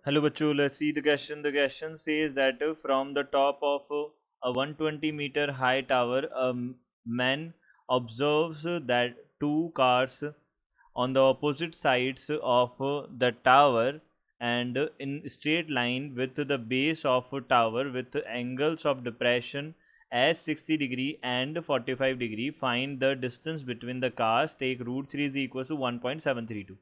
Hello, bachcho. Let's see the question. The question says that from the top of a 120-meter high tower, a man observes that two cars on the opposite sides of the tower and in straight line with the base of a tower with angles of depression as 60 degree and 45 degree. Find the distance between the cars. Take root 3 is equal to 1.732.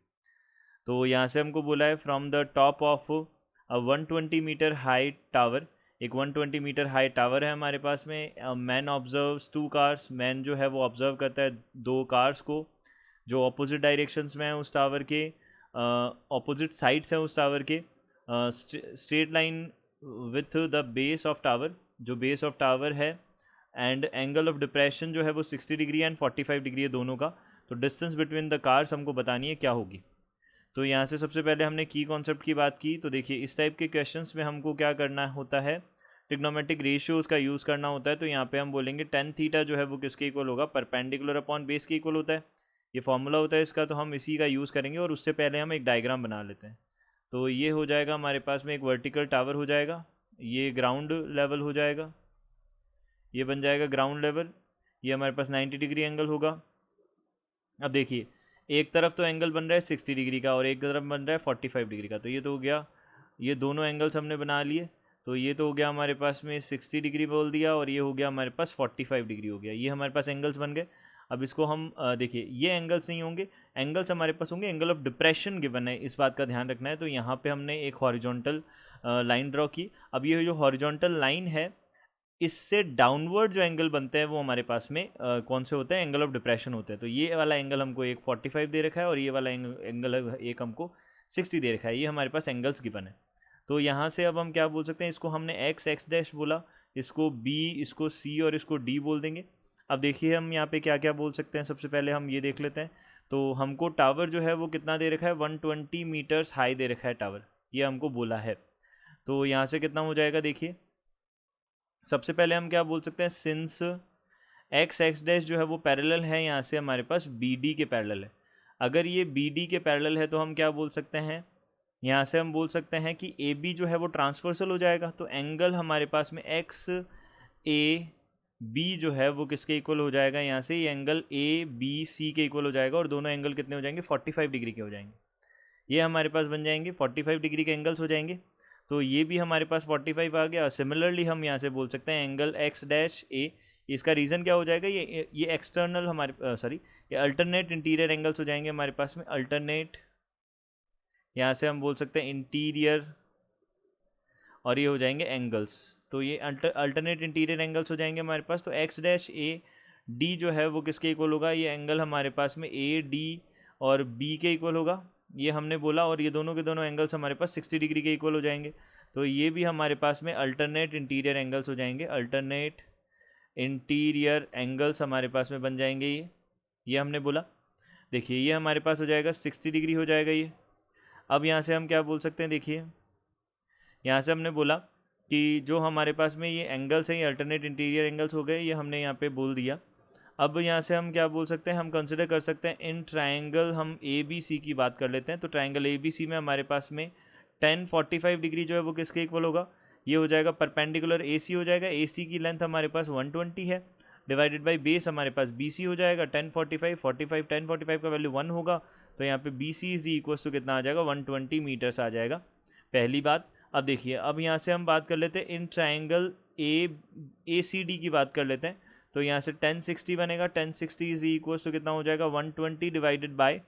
तो यहाँ से हमको बोला है from the top of a 120 metre high tower. एक 120 metre high tower है हमारे पास में। Man observes two cars. Man जो है वो ऑब्जर्व करता है दो कार्स को जो अपोजिट डायरेक्शंस में है उस टावर के, अपोजिट साइड्स हैं उस टावर के, straight line with the base of tower, जो बेस ऑफ टावर है, एंड एंगल ऑफ डिप्रेशन जो है वो 60 डिग्री एंड 45 डिग्री है दोनों का। तो डिस्टेंस बिटवीन द कार्स हमको बतानी है क्या होगी। तो यहाँ से सबसे पहले हमने की कॉन्सेप्ट की बात की। तो देखिए इस टाइप के क्वेश्चंस में हमको क्या करना होता है, ट्रिग्नोमेट्रिक रेशियोज़ का यूज़ करना होता है। तो यहाँ पे हम बोलेंगे टेन थीटा जो है वो किसके इक्वल होगा, परपेंडिकुलर अपॉन बेस के इक्वल होता है। ये फॉर्मूला होता है इसका, तो हम इसी का यूज़ करेंगे और उससे पहले हम एक डायग्राम बना लेते हैं। तो ये हो जाएगा हमारे पास में एक वर्टिकल टावर हो जाएगा, ये ग्राउंड लेवल हो जाएगा, ये बन जाएगा ग्राउंड लेवल। ये हमारे पास 90 डिग्री एंगल होगा। अब देखिए एक तरफ तो एंगल बन रहा है 60 डिग्री का और एक तरफ बन रहा है 45 डिग्री का। तो ये तो हो गया, ये दोनों एंगल्स हमने बना लिए। तो ये तो हो गया हमारे पास में 60 डिग्री बोल दिया और ये हो गया हमारे पास 45 डिग्री हो गया। ये हमारे पास एंगल्स बन गए। अब इसको हम देखिए ये एंगल्स नहीं होंगे, एंगल्स हमारे पास होंगे, एंगल ऑफ डिप्रेशन गिवन है, इस बात का ध्यान रखना है। तो यहाँ पे हमने एक हॉरिजॉन्टल लाइन ड्रॉ की। अब ये जो हॉरिजॉन्टल लाइन है इससे डाउनवर्ड जो एंगल बनते हैं वो हमारे पास में कौन से होते हैं, एंगल ऑफ डिप्रेशन होते हैं। तो ये वाला एंगल हमको एक 45 दे रखा है और ये वाला एंगल एक हमको 60 दे रखा है। ये हमारे पास एंगल्स गिवन है। तो यहाँ से अब हम क्या बोल सकते हैं, इसको हमने एक्स एक्स डैश बोला, इसको बी, इसको सी और इसको डी बोल देंगे। अब देखिए हम यहाँ पे क्या क्या बोल सकते हैं। सबसे पहले हम ये देख लेते हैं। तो हमको टावर जो है वो कितना दे रखा है, 120 मीटर्स हाई दे रखा है टावर, ये हमको बोला है। तो यहाँ से कितना हो जाएगा देखिए, सबसे पहले हम क्या बोल सकते हैं, सिंस एक्स एक्स डैश जो है वो पैरेलल है यहाँ से हमारे पास बी डी के पैरेलल है। अगर ये बी डी के पैरेलल है तो हम क्या बोल सकते हैं, यहाँ से हम बोल सकते हैं कि ए बी जो है वो ट्रांसवर्सल हो जाएगा। तो एंगल हमारे पास में एक्स ए बी जो है वो किसके इक्वल हो जाएगा, यहाँ से ये एंगल ए बी सी के इक्वल हो जाएगा और दोनों एंगल कितने हो जाएंगे, 45 डिग्री के हो जाएंगे। ये हमारे पास बन जाएंगे 45 डिग्री के एंगल्स हो जाएंगे। तो ये भी हमारे पास 45 आ गया। सिमिलरली हम यहाँ से बोल सकते हैं एंगल एक्स डैश ए, इसका रीज़न क्या हो जाएगा, ये एक्सटर्नल हमारे सॉरी ये अल्टरनेट इंटीरियर एंगल्स हो जाएंगे हमारे पास में। अल्टरनेट यहाँ से हम बोल सकते हैं इंटीरियर और ये हो जाएंगे एंगल्स। तो ये अल्टरनेट इंटीरियर एंगल्स हो जाएंगे हमारे पास। तो एक्स डैश ए डी जो है वो किसके इक्वल होगा, ये एंगल हमारे पास में ए डी और बी के इक्वल होगा, ये हमने बोला। और ये दोनों के दोनों एंगल्स हमारे पास 60 डिग्री के इक्वल हो जाएंगे। तो ये भी हमारे पास में अल्टरनेट इंटीरियर एंगल्स हो जाएंगे। अल्टरनेट इंटीरियर एंगल्स हमारे पास में बन जाएंगे ये हमने बोला। देखिए ये हमारे पास हो जाएगा 60 डिग्री हो जाएगा ये। अब यहाँ से हम क्या बोल सकते हैं, देखिए यहाँ से हमने बोला कि जो हमारे पास में ये एंगल्स हैं ये अल्टरनेट इंटीरियर एंगल्स हो गए, ये हमने यहाँ पे बोल दिया। अब यहाँ से हम क्या बोल सकते हैं, हम कंसिडर कर सकते हैं इन ट्रायंगल, हम ए बी सी की बात कर लेते हैं। तो ट्रायंगल ए बी सी में हमारे पास में 1045 डिग्री जो है वो किसके इक्वल होगा, ये हो जाएगा परपेंडिकुलर ए सी हो जाएगा। ए सी की लेंथ हमारे पास 120 है, डिवाइडेड बाई बेस हमारे पास बी सी हो जाएगा 1045, 45 1045 का वैल्यू 1 होगा। तो यहाँ पे B C is equal to कितना आ जाएगा, 120 मीटर्स आ जाएगा, पहली बात। अब देखिए अब यहाँ से हम बात कर लेते हैं in triangle A C D की बात कर लेते हैं। तो यहाँ से 1060 बनेगा, 1060 इज इक्वल टू कितना हो जाएगा, 120 डिवाइडेड बाय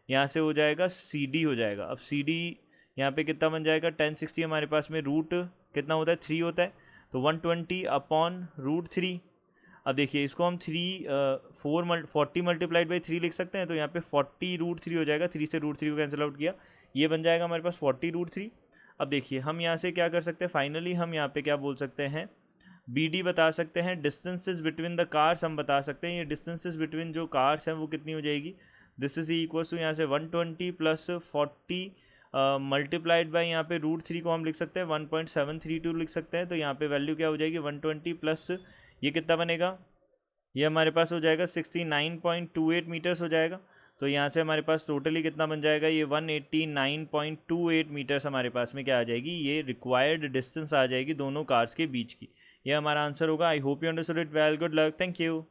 यहाँ से हो जाएगा सी डी हो जाएगा। अब सी डी यहाँ पे कितना बन जाएगा, 1060 हमारे पास में रूट कितना होता है, 3 होता है। तो 120 अपॉन रूट 3। अब देखिए इसको हम 40 मल्टीप्लाइड बाई 3 लिख सकते हैं। तो यहाँ पे 40 रूट 3 हो जाएगा, 3 से रूट 3 को कैंसिल आउट किया, ये बन जाएगा हमारे पास 40 रूट 3। अब देखिए हम यहाँ से क्या कर सकते हैं, फाइनली हम यहाँ पे क्या बोल सकते हैं, बी डी बता सकते हैं। डिस्टेंसेस बिटवीन द कार्स हम बता सकते हैं, ये डिस्टेंसेस बिटवीन जो कार्स हैं वो कितनी हो जाएगी, दिस इज इक्वल टू यहाँ से 120 प्लस 40 मल्टीप्लाइड बाई यहाँ पे रूट 3 को हम लिख सकते हैं 1.732 लिख सकते हैं। तो यहाँ पे वैल्यू क्या हो जाएगी, 120 प्लस ये कितना बनेगा, ये हमारे पास हो जाएगा 69.28 मीटर्स हो जाएगा। तो यहाँ से हमारे पास टोटली कितना बन जाएगा, ये 189.28 मीटर्स हमारे पास में क्या आ जाएगी, ये रिक्वायर्ड डिस्टेंस आ जाएगी दोनों कार्स के बीच की। ये हमारा आंसर होगा। I hope you understood it well. Good luck. Thank you.